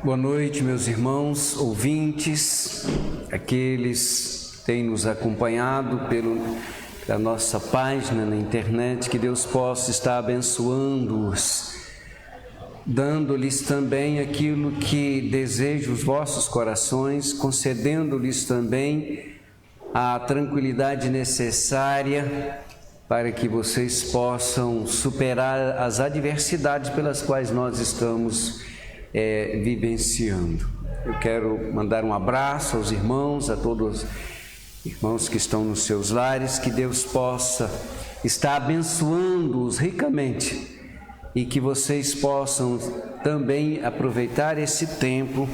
Boa noite, meus irmãos, ouvintes, aqueles que têm nos acompanhado pela nossa página na internet, que Deus possa estar abençoando-os, dando-lhes também aquilo que deseja os vossos corações, concedendo-lhes também a tranquilidade necessária para que vocês possam superar as adversidades pelas quais nós estamos vivenciando. Eu quero mandar um abraço aos irmãos, a todos os irmãos que estão nos seus lares, que Deus possa estar abençoando-os ricamente e que vocês possam também aproveitar esse tempo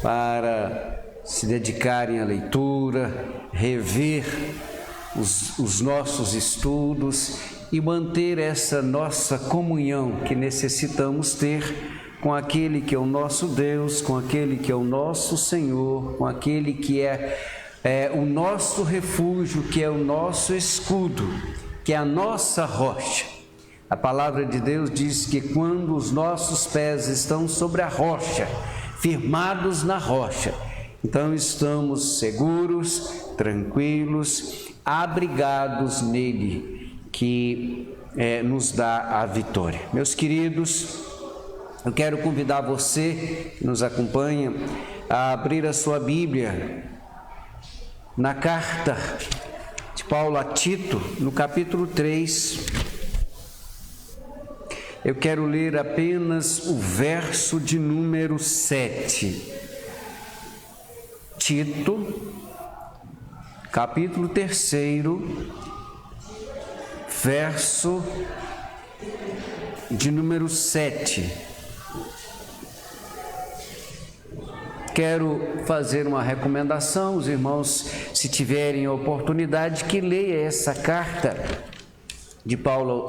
para se dedicarem à leitura, rever os nossos estudos e manter essa nossa comunhão que necessitamos ter com aquele que é o nosso Deus, com aquele que é o nosso Senhor, com aquele que é o nosso refúgio, que é o nosso escudo, que é a nossa rocha. A palavra de Deus diz que quando os nossos pés estão sobre a rocha, firmados na rocha, então estamos seguros, tranquilos, abrigados nele, que nos dá a vitória. Meus queridos, eu quero convidar você que nos acompanha a abrir a sua Bíblia na carta de Paulo a Tito, no capítulo 3. Eu quero ler apenas o verso de número 7. Tito, capítulo 3, verso de número 7. Quero fazer uma recomendação, os irmãos, se tiverem a oportunidade, que leia essa carta de Paulo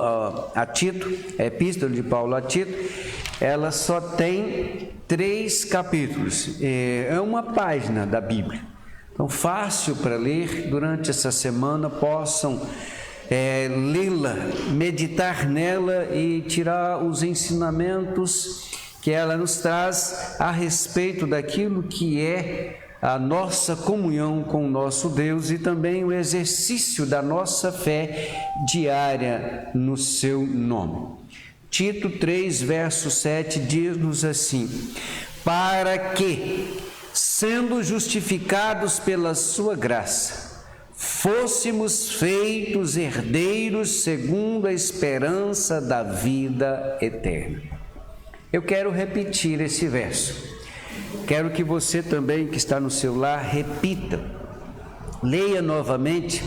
a Tito, a epístola de Paulo a Tito. Ela só tem 3 capítulos, é uma página da Bíblia, então fácil para ler. Durante essa semana possam lê-la, meditar nela e tirar os ensinamentos que ela nos traz a respeito daquilo que é a nossa comunhão com o nosso Deus e também o exercício da nossa fé diária no seu nome. Tito 3, verso 7 diz-nos assim: para que, sendo justificados pela sua graça, fôssemos feitos herdeiros segundo a esperança da vida eterna. Eu quero repetir esse verso. Quero que você também, que está no seu lar, repita. Leia novamente,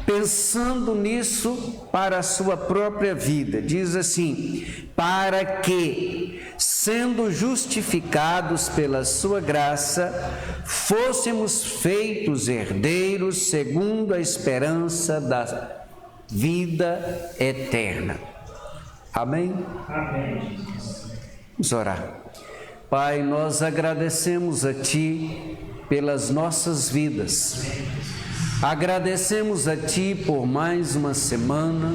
pensando nisso para a sua própria vida. Diz assim: para que, sendo justificados pela sua graça, fôssemos feitos herdeiros segundo a esperança da vida eterna. Amém? Amém. Vamos orar. Pai, nós agradecemos a Ti pelas nossas vidas. Agradecemos a Ti por mais uma semana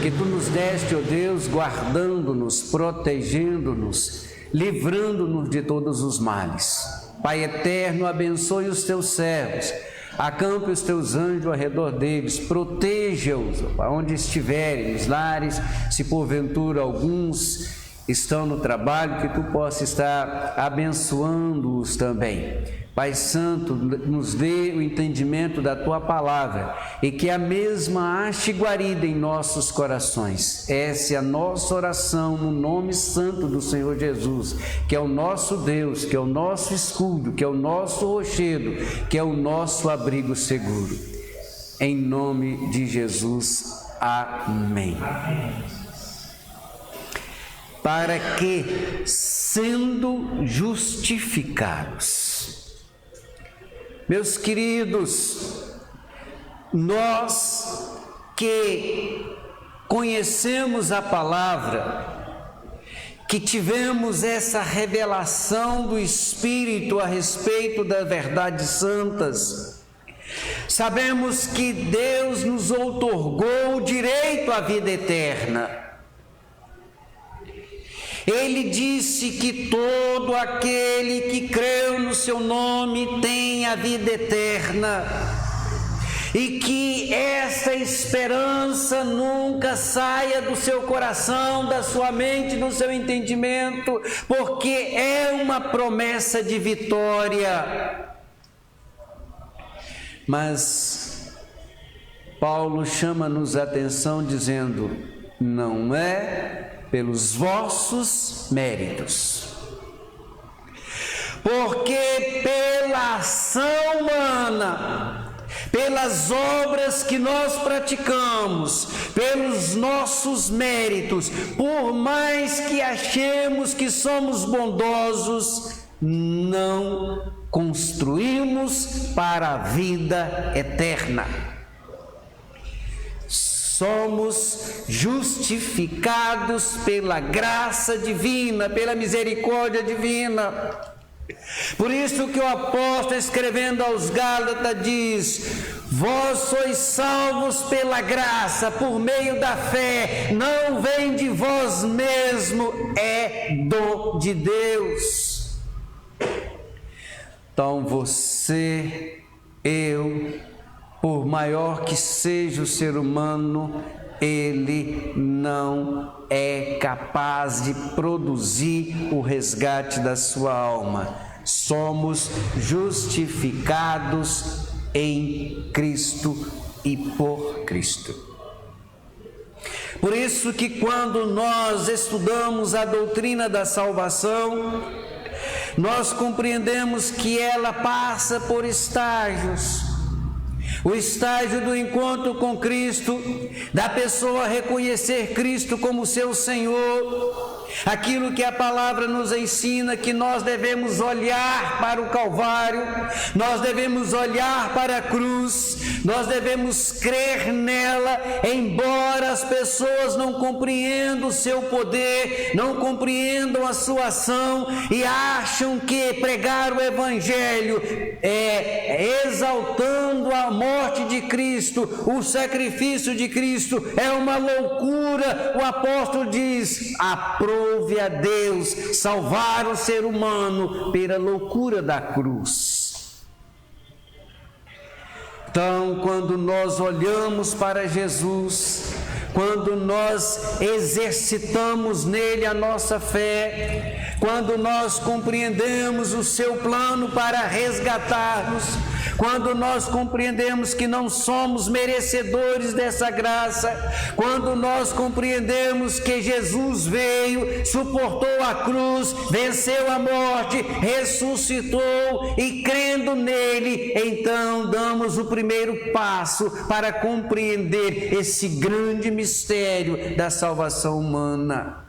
que Tu nos deste, ó Deus, guardando-nos, protegendo-nos, livrando-nos de todos os males. Pai eterno, abençoe os Teus servos, acampe os Teus anjos ao redor deles, proteja-os onde estiverem, nos lares, se porventura alguns estão no trabalho, que Tu possa estar abençoando-os também. Pai Santo, nos dê o entendimento da Tua palavra e que a mesma ache guarida em nossos corações. Essa é a nossa oração no nome santo do Senhor Jesus, que é o nosso Deus, que é o nosso escudo, que é o nosso rochedo, que é o nosso abrigo seguro. Em nome de Jesus, amém. Para que, sendo justificados, meus queridos, nós que conhecemos a palavra, que tivemos essa revelação do Espírito a respeito das verdades santas, sabemos que Deus nos outorgou o direito à vida eterna. Ele disse que todo aquele que creu no seu nome tem a vida eterna, e que essa esperança nunca saia do seu coração, da sua mente, do seu entendimento, porque é uma promessa de vitória. Mas Paulo chama-nos a atenção dizendo: não é pelos vossos méritos, porque pela ação humana, pelas obras que nós praticamos, pelos nossos méritos, por mais que achemos que somos bondosos, não construímos para a vida eterna. Somos justificados pela graça divina, pela misericórdia divina. Por isso que o apóstolo, escrevendo aos Gálatas, diz: vós sois salvos pela graça, por meio da fé, não vem de vós mesmo, é dom de Deus. Então você, eu, por maior que seja o ser humano, ele não é capaz de produzir o resgate da sua alma. Somos justificados em Cristo e por Cristo. Por isso que quando nós estudamos a doutrina da salvação, nós compreendemos que ela passa por estágios. O estágio do encontro com Cristo, da pessoa reconhecer Cristo como seu Senhor, aquilo que a palavra nos ensina, que nós devemos olhar para o Calvário, nós devemos olhar para a cruz, nós devemos crer nela, embora as pessoas não compreendam o seu poder, não compreendam a sua ação e acham que pregar o Evangelho exaltando a morte de Cristo, o sacrifício de Cristo, é uma loucura. O apóstolo diz: aprove a Deus salvar o ser humano pela loucura da cruz. Então, quando nós olhamos para Jesus, quando nós exercitamos nele a nossa fé, quando nós compreendemos o seu plano para resgatar-nos, quando nós compreendemos que não somos merecedores dessa graça, quando nós compreendemos que Jesus veio, suportou a cruz, venceu a morte, ressuscitou, e crendo nele, então damos o primeiro passo para compreender esse grande mistério da salvação humana.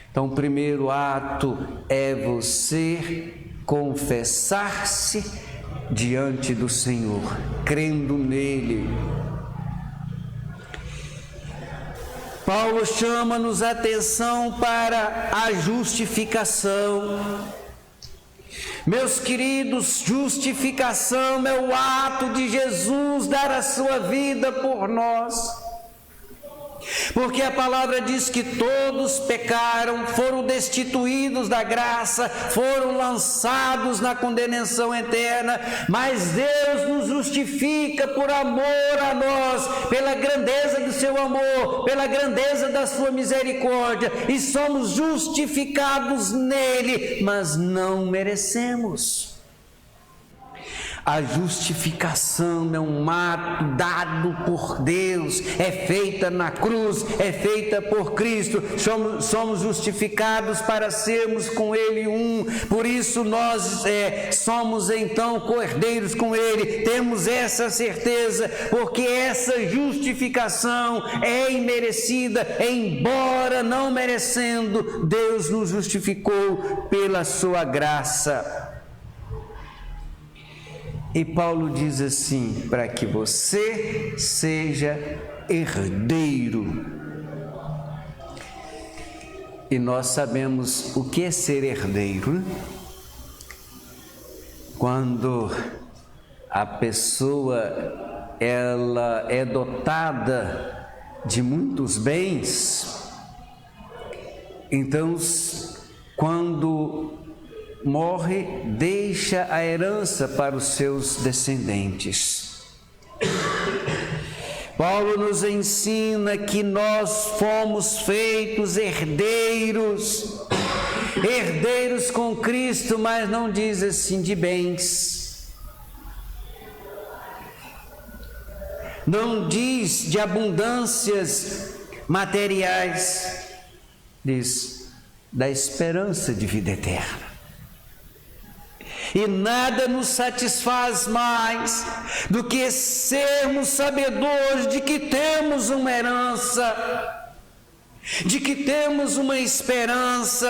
Então, o primeiro ato é você confessar-se diante do Senhor, crendo nele. Paulo chama-nos a atenção para a justificação. Meus queridos, justificação é o ato de Jesus dar a sua vida por nós. Porque a palavra diz que todos pecaram, foram destituídos da graça, foram lançados na condenação eterna, mas Deus nos justifica por amor a nós, pela grandeza do seu amor, pela grandeza da sua misericórdia, e somos justificados nele, mas não merecemos. A justificação é um ato dado por Deus, é feita na cruz, é feita por Cristo. Somos justificados para sermos com Ele um. Por isso nós somos então cordeiros com Ele. Temos essa certeza, porque essa justificação é imerecida, embora não merecendo, Deus nos justificou pela sua graça. E Paulo diz assim: para que você seja herdeiro. E nós sabemos o que é ser herdeiro, né? Quando a pessoa ela é dotada de muitos bens, Então, quando morre, deixa a herança para os seus descendentes. Paulo nos ensina que nós fomos feitos herdeiros com Cristo, mas não diz assim de bens, não diz de abundâncias materiais, diz da esperança de vida eterna. E nada nos satisfaz mais do que sermos sabedores de que temos uma herança, de que temos uma esperança,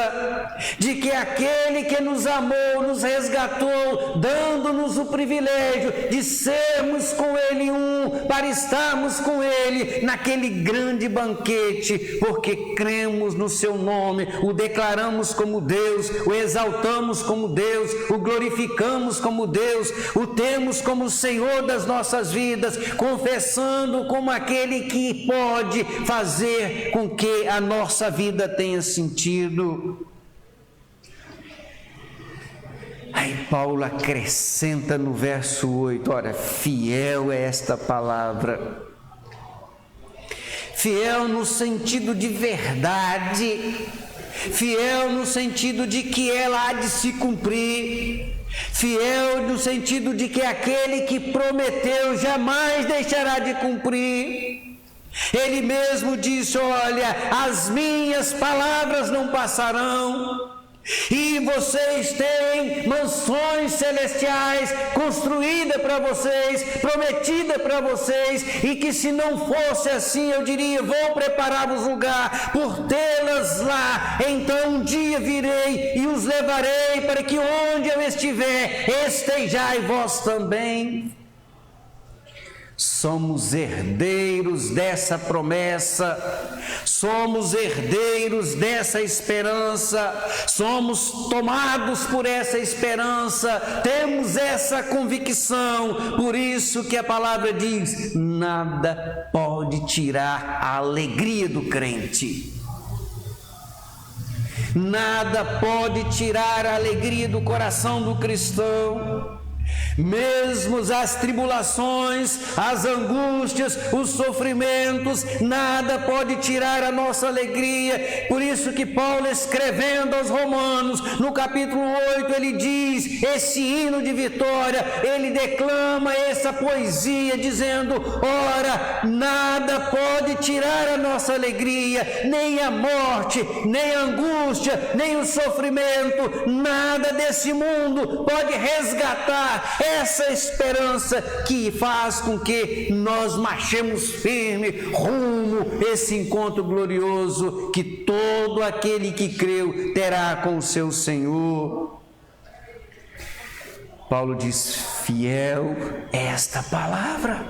de que aquele que nos amou, nos resgatou, dando-nos o privilégio de sermos com Ele para estarmos com Ele naquele grande banquete, porque cremos no Seu nome, o declaramos como Deus, o exaltamos como Deus, o glorificamos como Deus, o temos como Senhor das nossas vidas, confessando como aquele que pode fazer com que a nossa vida tenha sentido. Aí Paulo acrescenta no verso 8, olha, fiel é esta palavra. Fiel no sentido de verdade, fiel no sentido de que ela há de se cumprir, fiel no sentido de que aquele que prometeu jamais deixará de cumprir. Ele mesmo disse, olha, as minhas palavras não passarão, e vocês têm mansões celestiais construídas para vocês, prometida para vocês, e que se não fosse assim, eu diria, vou preparar-vos lugar por tê-las lá, então um dia virei e os levarei para que onde eu estiver, estejai vós também. Somos herdeiros dessa promessa, somos herdeiros dessa esperança, somos tomados por essa esperança, temos essa convicção, por isso que a palavra diz, nada pode tirar a alegria do crente. Nada pode tirar a alegria do coração do cristão. Mesmo as tribulações, as angústias, os sofrimentos, nada pode tirar a nossa alegria. Por isso que Paulo, escrevendo aos Romanos, no capítulo 8, ele diz esse hino de vitória, ele declama essa poesia dizendo, ora, nada pode tirar a nossa alegria, nem a morte, nem a angústia, nem o sofrimento, nada desse mundo pode resgatar essa esperança que faz com que nós marchemos firme rumo a esse encontro glorioso que todo aquele que creu terá com o seu Senhor. Paulo diz, fiel é esta palavra.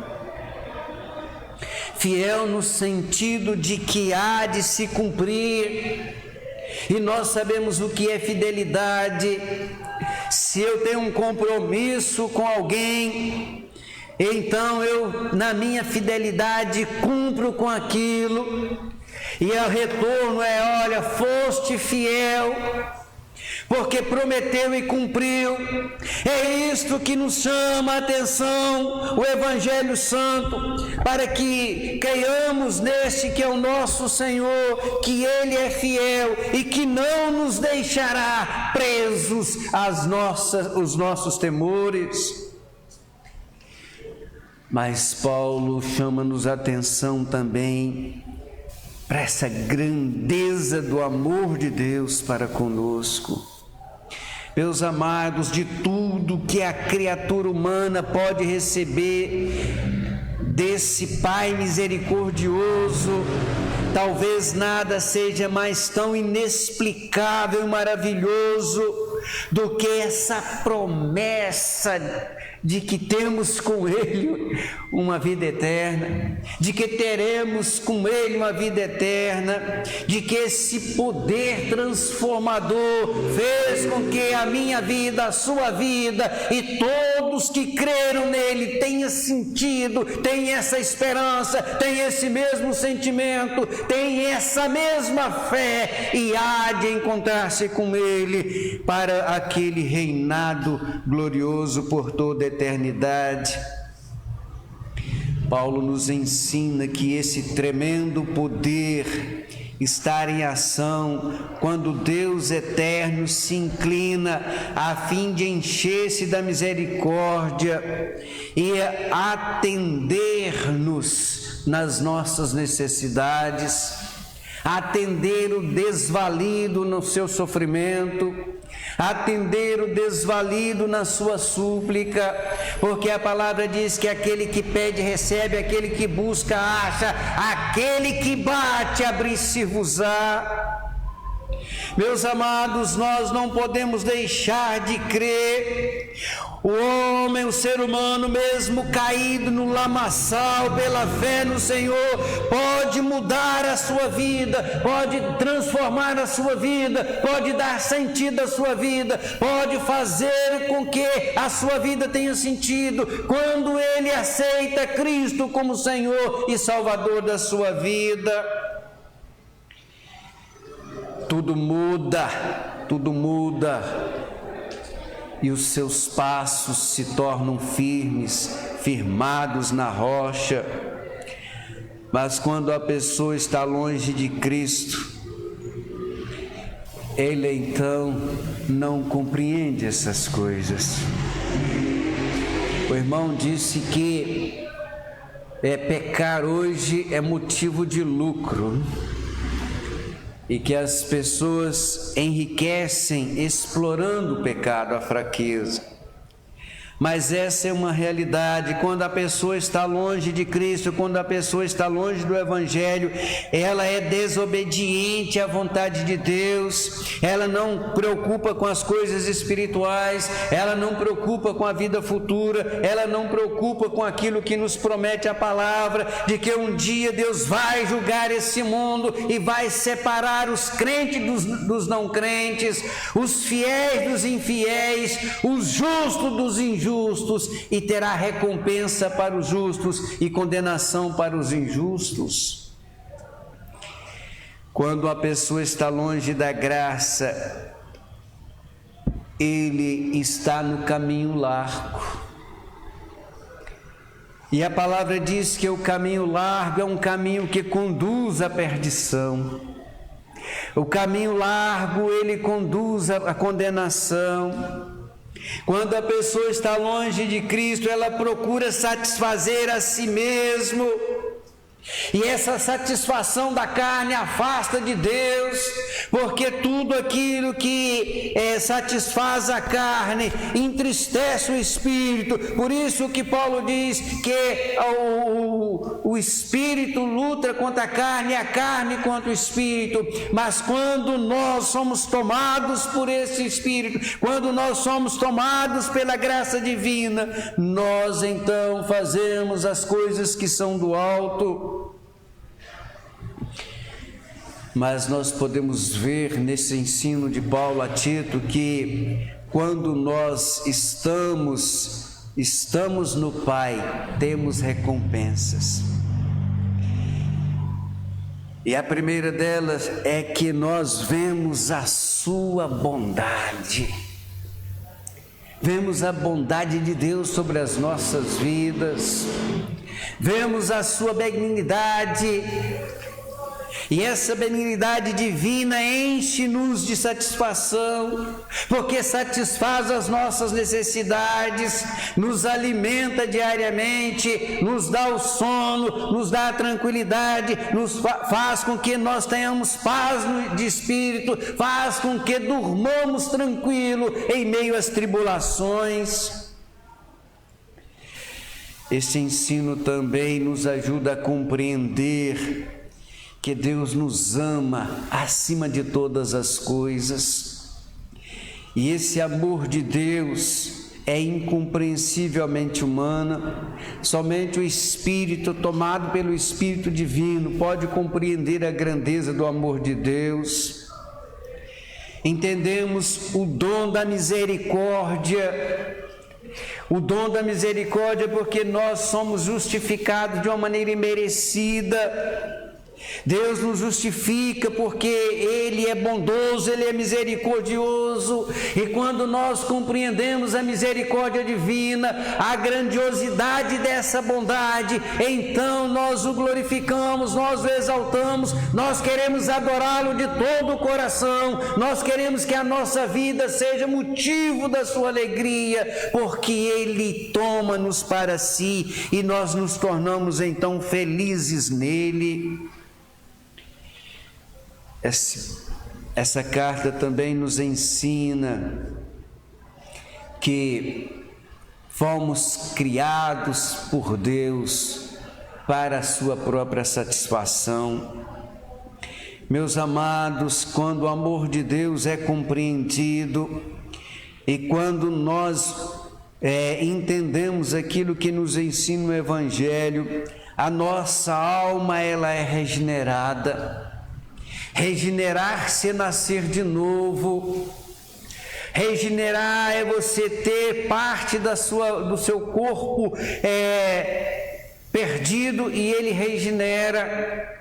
Fiel no sentido de que há de se cumprir. E nós sabemos o que é fidelidade. Se eu tenho um compromisso com alguém, então eu, na minha fidelidade, cumpro com aquilo, e o retorno é, olha, foste fiel, porque prometeu e cumpriu. É isto que nos chama a atenção, o Evangelho Santo, para que creiamos neste que é o nosso Senhor, que Ele é fiel e que não nos deixará presos os nossos temores. Mas Paulo chama-nos a atenção também para essa grandeza do amor de Deus para conosco. Meus amados, de tudo que a criatura humana pode receber desse Pai misericordioso, talvez nada seja mais tão inexplicável e maravilhoso do que essa promessa de que temos com Ele uma vida eterna, de que teremos com Ele uma vida eterna, de que esse poder transformador fez com que a minha vida, a sua vida e todos que creram nele tenham sentido, tenham essa esperança, tenham esse mesmo sentimento, tenham essa mesma fé e há de encontrar-se com Ele para aquele reinado glorioso por toda a eternidade. Paulo nos ensina que esse tremendo poder está em ação quando Deus eterno se inclina a fim de encher-se da misericórdia e atender-nos nas nossas necessidades, atender o desvalido no seu sofrimento, atender o desvalido na sua súplica, porque a palavra diz que aquele que pede recebe, aquele que busca acha, aquele que bate abrir-se-vos-á. Meus amados, nós não podemos deixar de crer. O homem, o ser humano, mesmo caído no lamaçal pela fé no Senhor, pode mudar a sua vida, pode transformar a sua vida, pode dar sentido à sua vida, pode fazer com que a sua vida tenha sentido quando ele aceita Cristo como Senhor e Salvador da sua vida. Tudo muda, tudo muda. E os seus passos se tornam firmes, firmados na rocha. Mas quando a pessoa está longe de Cristo, ele então não compreende essas coisas. O irmão disse que pecar hoje é motivo de lucro, e que as pessoas enriquecem explorando o pecado, a fraqueza. Mas essa é uma realidade. Quando a pessoa está longe de Cristo, quando a pessoa está longe do Evangelho, ela é desobediente à vontade de Deus, ela não preocupa com as coisas espirituais, ela não preocupa com a vida futura, ela não preocupa com aquilo que nos promete a palavra, de que um dia Deus vai julgar esse mundo e vai separar os crentes dos não crentes, os fiéis dos infiéis, os justos dos injustos, e terá recompensa para os justos e condenação para os injustos. Quando a pessoa está longe da graça, ele está no caminho largo. E a palavra diz que o caminho largo é um caminho que conduz à perdição. O caminho largo, ele conduz à condenação. Quando a pessoa está longe de Cristo, ela procura satisfazer a si mesmo, e essa satisfação da carne afasta de Deus, porque tudo aquilo que satisfaz a carne entristece o espírito. Por isso que Paulo diz que o espírito luta contra a carne contra o espírito. Mas quando nós somos tomados por esse espírito, quando nós somos tomados pela graça divina, nós então fazemos as coisas que são do alto. Mas nós podemos ver nesse ensino de Paulo a Tito que quando nós estamos no Pai, temos recompensas. E a primeira delas é que nós vemos a sua bondade. Vemos a bondade de Deus sobre as nossas vidas. Vemos a sua benignidade. E essa benignidade divina enche-nos de satisfação, porque satisfaz as nossas necessidades, nos alimenta diariamente, nos dá o sono, nos dá a tranquilidade, faz com que nós tenhamos paz de espírito, faz com que durmamos tranquilo em meio às tribulações. Esse ensino também nos ajuda a compreender que Deus nos ama acima de todas as coisas, e esse amor de Deus é incompreensivelmente humana. Somente o Espírito, tomado pelo Espírito Divino, pode compreender a grandeza do amor de Deus. Entendemos o dom da misericórdia. O dom da misericórdia porque nós somos justificados de uma maneira imerecida. Deus nos justifica porque Ele é bondoso, Ele é misericordioso, e quando nós compreendemos a misericórdia divina, a grandiosidade dessa bondade, então nós o glorificamos, nós o exaltamos, nós queremos adorá-lo de todo o coração, nós queremos que a nossa vida seja motivo da sua alegria, porque Ele toma-nos para si e nós nos tornamos então felizes nele. Essa carta também nos ensina que fomos criados por Deus para a sua própria satisfação. Meus amados, quando o amor de Deus é compreendido e quando nós entendemos aquilo que nos ensina o Evangelho, a nossa alma ela é regenerada. Regenerar-se é nascer de novo. Regenerar é você ter parte do seu corpo perdido e ele regenera.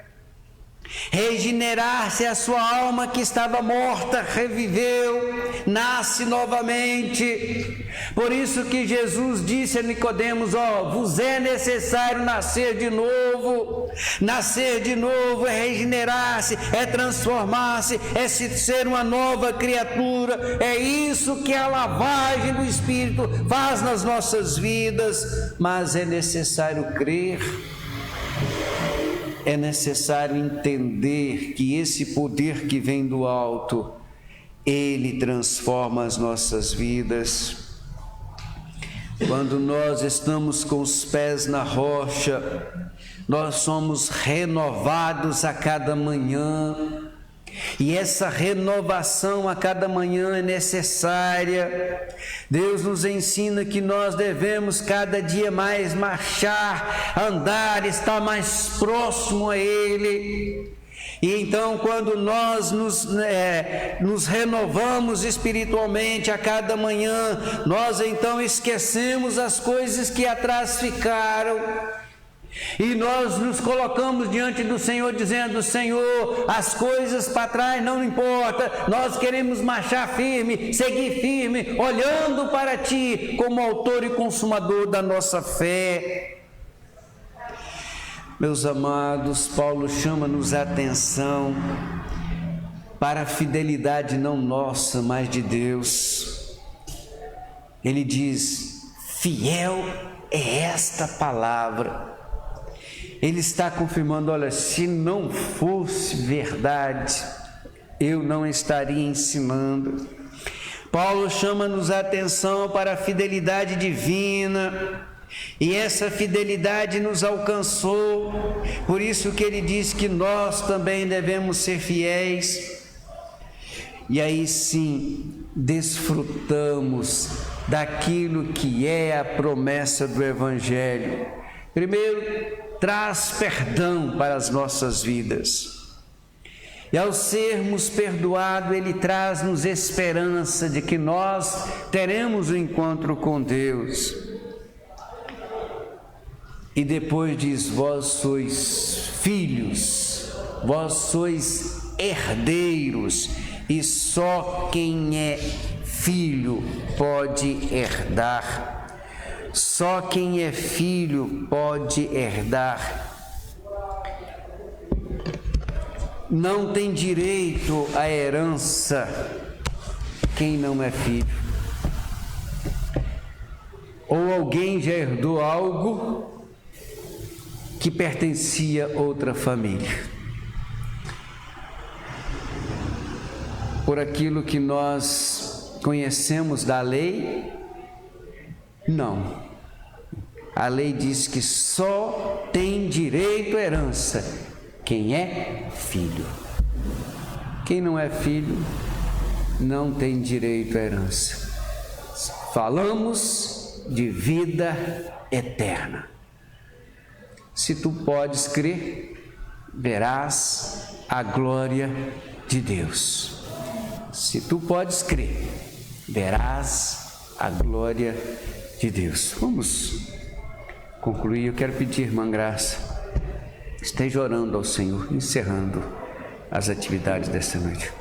Regenerar-se é a sua alma que estava morta, reviveu, nasce novamente. Por isso que Jesus disse a Nicodemos: vos é necessário nascer de novo. Nascer de novo é regenerar-se, é transformar-se, é ser uma nova criatura. É isso que a lavagem do Espírito faz nas nossas vidas. Mas é necessário crer. É necessário entender que esse poder que vem do alto, ele transforma as nossas vidas. Quando nós estamos com os pés na rocha, nós somos renovados a cada manhã. E essa renovação a cada manhã é necessária. Deus nos ensina que nós devemos cada dia mais marchar, andar, estar mais próximo a Ele. E então, quando nós nos renovamos espiritualmente a cada manhã, nós então esquecemos as coisas que atrás ficaram. E nós nos colocamos diante do Senhor dizendo: Senhor, as coisas para trás não importa, nós queremos marchar firme, seguir firme, olhando para Ti como autor e consumador da nossa fé. Meus amados, Paulo chama-nos a atenção para a fidelidade não nossa, mas de Deus. Ele diz: fiel é esta palavra. Ele está confirmando: olha, se não fosse verdade, eu não estaria ensinando. Paulo chama-nos a atenção para a fidelidade divina, e essa fidelidade nos alcançou, por isso que ele diz que nós também devemos ser fiéis. E aí sim, desfrutamos daquilo que é a promessa do Evangelho. Primeiro, traz perdão para as nossas vidas. E ao sermos perdoados, Ele traz-nos esperança de que nós teremos um encontro com Deus. E depois diz: vós sois filhos, vós sois herdeiros, e só quem é filho pode herdar. Só quem é filho pode herdar. Não tem direito à herança quem não é filho. Ou alguém já herdou algo que pertencia a outra família. Por aquilo que nós conhecemos da lei, não. A lei diz que só tem direito à herança quem é filho. Quem não é filho não tem direito à herança. falamos de vida eterna. Se tu podes crer, verás a glória de Deus. Se tu podes crer, verás a glória de Deus. Vamos concluir. Eu quero pedir, irmã Graça, esteja orando ao Senhor, encerrando as atividades desta noite.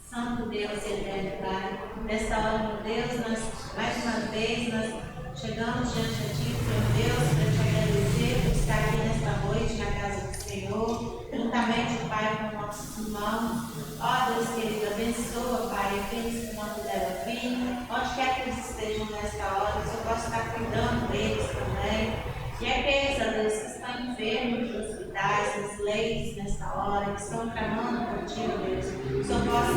Santo Deus e eterno Pai, nesta hora, meu Deus, mais uma vez nós chegamos diante de Ti, meu Deus, para Te agradecer por estar aqui nesta noite na casa do Senhor, juntamente, Pai, com nossos irmãos. Ó Deus querido, abençoa, Pai, aqueles que não puderam vir, onde quer que eles estejam nesta hora, que o Senhor possa estar cuidando deles também. E aqueles, ó Deus, que estão enfermos nos hospitais, nos leitos nesta hora, que estão clamando por Ti, ó Deus, que o Senhor possa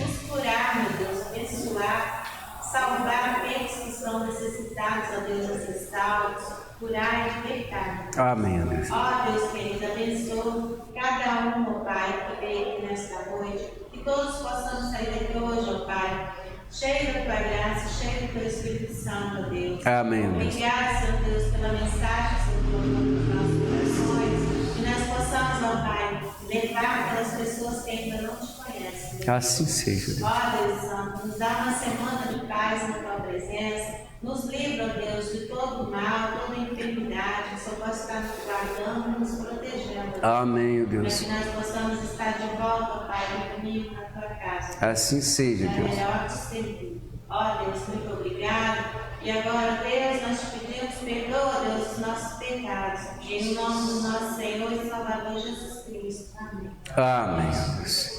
nos curar, meu Deus, abençoar, salvar aqueles que estão necessitados, ó Deus, de ser salvos, curar e libertar. Amém, Deus. Ó Deus querido, abençoa cada um, ó Pai, que veio aqui nesta noite, que todos possamos sair daqui hoje, ó Pai, cheio da Tua graça, cheio do Teu Espírito Santo, ó Deus. Amém, Deus. Obrigado, Senhor Deus, pela mensagem que o Senhor colocou nos nossos corações, que nós possamos, ó Pai, levar aquelas pessoas que ainda não Te conhecem. Assim seja, Deus. Ó Deus Santo, nos dá uma semana de paz na Tua presença, nos livra, ó Deus, de todo mal, toda enfermidade, que o Senhor possa estar nos guardando e nos protegendo. Amém, Para Deus. que nós possamos estar de volta, ó Pai, no domingo na Tua casa. Assim seja, É Deus. melhor te servir. Ó Deus, muito obrigado. E agora, Deus, nós Te pedimos, perdoa, Deus, os nossos pecados. Em nome do nosso Senhor e Salvador Jesus Cristo. Amém. Amém, Deus.